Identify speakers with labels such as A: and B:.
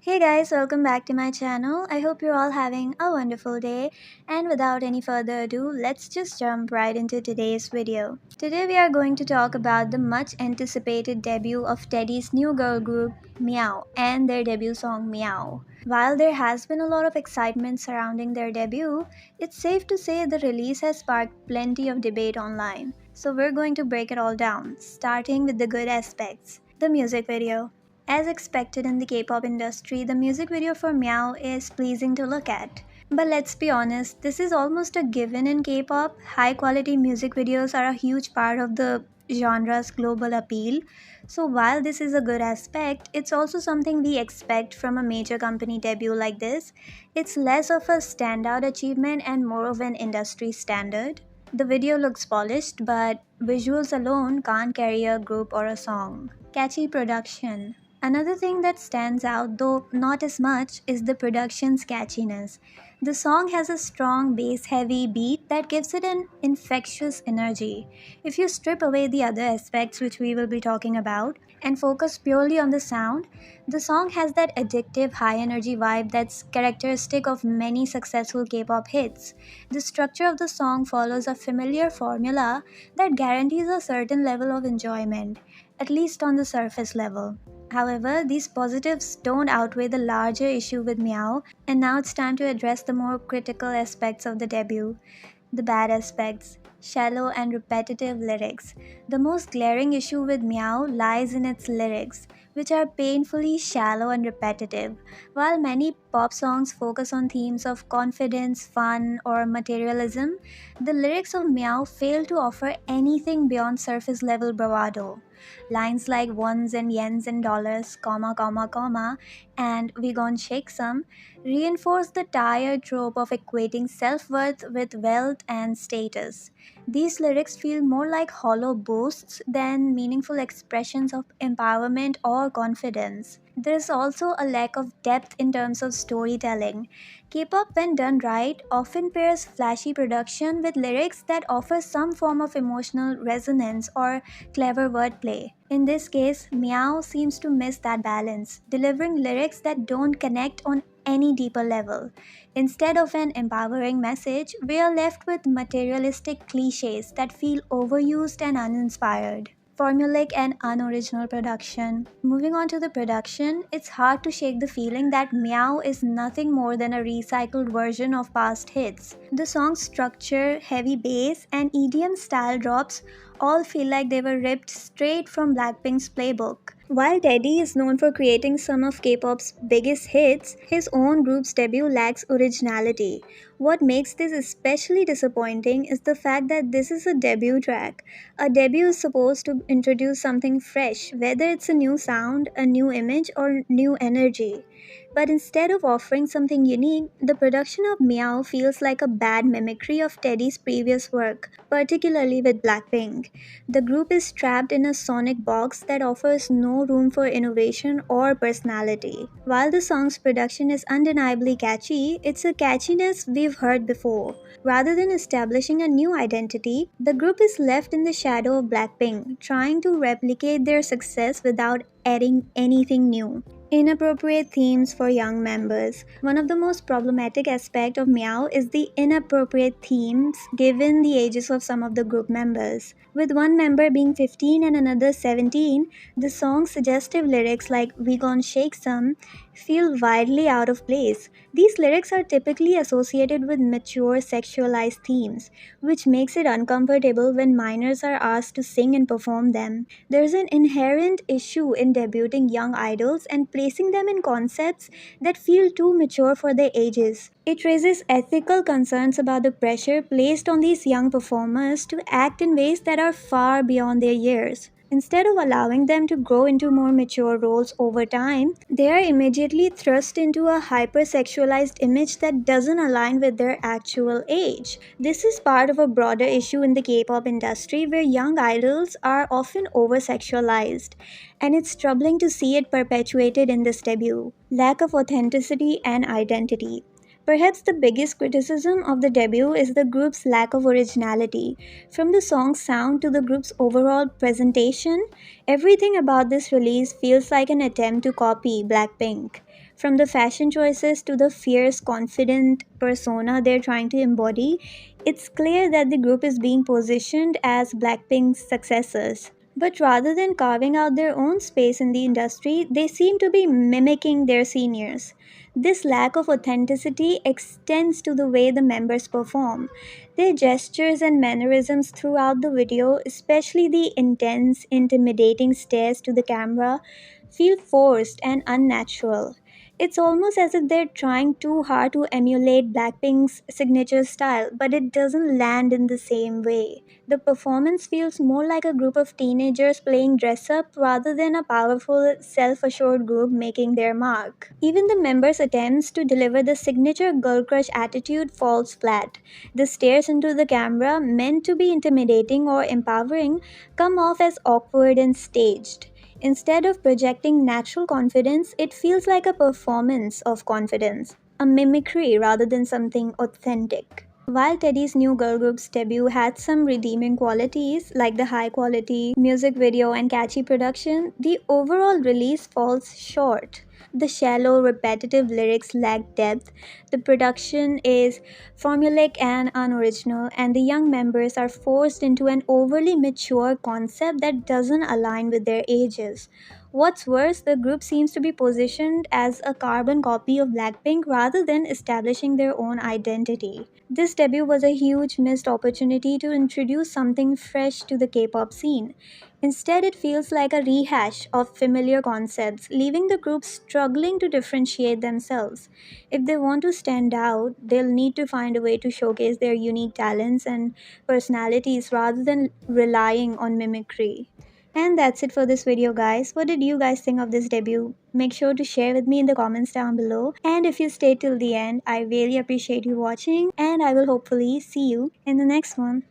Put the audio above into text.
A: Hey guys, welcome back to my channel. I hope you're all having a wonderful day. And without any further ado, let's just jump right into today's video. Today we are going to talk about the much anticipated debut of Teddy's new girl group Meow and their debut song Meow. While there has been a lot of excitement surrounding their debut, it's safe to say the release has sparked plenty of debate online. So we're going to break it all down, starting with the good aspects. The music video. As expected in the K-pop industry, the music video for Meow is pleasing to look at. But let's be honest, this is almost a given in K-pop. High-quality music videos are a huge part of the genre's global appeal. So while this is a good aspect, it's also something we expect from a major company debut like this. It's less of a standout achievement and more of an industry standard. The video looks polished, but visuals alone can't carry a group or a song. Catchy production. Another thing that stands out, though not as much, is the production's catchiness. The song has a strong bass heavy beat that gives it an infectious energy. If you strip away the other aspects which we will be talking about and focus purely on the sound, the song has that addictive high energy vibe that's characteristic of many successful K-pop hits. The structure of the song follows a familiar formula that guarantees a certain level of enjoyment, at least on the surface level. However, these positives don't outweigh the larger issue with Meow, and now it's time to address the more critical aspects of the debut. The bad aspects: shallow and repetitive lyrics. The most glaring issue with Meow lies in its lyrics, which are painfully shallow and repetitive. While many pop songs focus on themes of confidence, fun, or materialism, the lyrics of Meow fail to offer anything beyond surface level bravado. Lines like ones and yens and dollars, comma, and we gon' shake some reinforce the tired trope of equating self worth with wealth and status. These lyrics feel more like hollow boasts than meaningful expressions of empowerment or confidence. There is also a lack of depth in terms of storytelling. K-pop, when done right, often pairs flashy production with lyrics that offer some form of emotional resonance or clever wordplay. In this case, Meow seems to miss that balance, delivering lyrics that don't connect on any deeper level. Instead of an empowering message, we are left with materialistic cliches that feel overused and uninspired. Formulaic and unoriginal production. Moving on to the production, it's hard to shake the feeling that Meow is nothing more than a recycled version of past hits. The song's structure, heavy bass, and EDM style drops all feel like they were ripped straight from Blackpink's playbook. While Teddy is known for creating some of K-pop's biggest hits, his own group's debut lacks originality. What makes this especially disappointing is the fact that this is a debut track. A debut is supposed to introduce something fresh, whether it's a new sound, a new image, or new energy. But instead of offering something unique, the production of Meow feels like a bad mimicry of Teddy's previous work, particularly with Blackpink. The group is trapped in a sonic box that offers no room for innovation or personality. While the song's production is undeniably catchy, it's a catchiness we've heard before. Rather than establishing a new identity, the group is left in the shadow of Blackpink, trying to replicate their success without adding anything new. Inappropriate themes for young members. One of the most problematic aspects of Meow is the inappropriate themes given the ages of some of the group members. With one member being 15 and another 17, the song's suggestive lyrics like "We Gon' Shake Some" feel wildly out of place. These lyrics are typically associated with mature sexualized themes, which makes it uncomfortable when minors are asked to sing and perform them. There's an inherent issue in debuting young idols and placing them in concepts that feel too mature for their ages. It raises ethical concerns about the pressure placed on these young performers to act in ways that are far beyond their years. Instead of allowing them to grow into more mature roles over time, they are immediately thrust into a hypersexualized image that doesn't align with their actual age. This is part of a broader issue in the K-pop industry where young idols are often over-sexualized, and it's troubling to see it perpetuated in this debut. Lack of authenticity and identity. Perhaps the biggest criticism of the debut is the group's lack of originality. From the song's sound to the group's overall presentation, everything about this release feels like an attempt to copy Blackpink. From the fashion choices to the fierce, confident persona they're trying to embody, it's clear that the group is being positioned as Blackpink's successors. But rather than carving out their own space in the industry, they seem to be mimicking their seniors. This lack of authenticity extends to the way the members perform. Their gestures and mannerisms throughout the video, especially the intense, intimidating stares to the camera, feel forced and unnatural. It's almost as if they're trying too hard to emulate Blackpink's signature style, but it doesn't land in the same way. The performance feels more like a group of teenagers playing dress up rather than a powerful, self assured group making their mark. Even the members' attempts to deliver the signature girl crush attitude falls flat. The stares into the camera, meant to be intimidating or empowering, come off as awkward and staged. Instead of projecting natural confidence, it feels like a performance of confidence, a mimicry rather than something authentic. While Teddy's new girl group's debut had some redeeming qualities, like the high quality music video and catchy production, the overall release falls short. The shallow, repetitive lyrics lack depth, the production is formulaic and unoriginal, and the young members are forced into an overly mature concept that doesn't align with their ages. What's worse, the group seems to be positioned as a carbon copy of Blackpink rather than establishing their own identity. This debut was a huge missed opportunity to introduce something fresh to the K pop scene. Instead, it feels like a rehash of familiar concepts, leaving the group struggling to differentiate themselves. If they want to stand out, they'll need to find a way to showcase their unique talents and personalities rather than relying on mimicry. And that's it for this video, guys. What did you guys think of this debut? Make sure to share with me in the comments down below. And if you stayed till the end, I really appreciate you watching, and I will hopefully see you in the next one.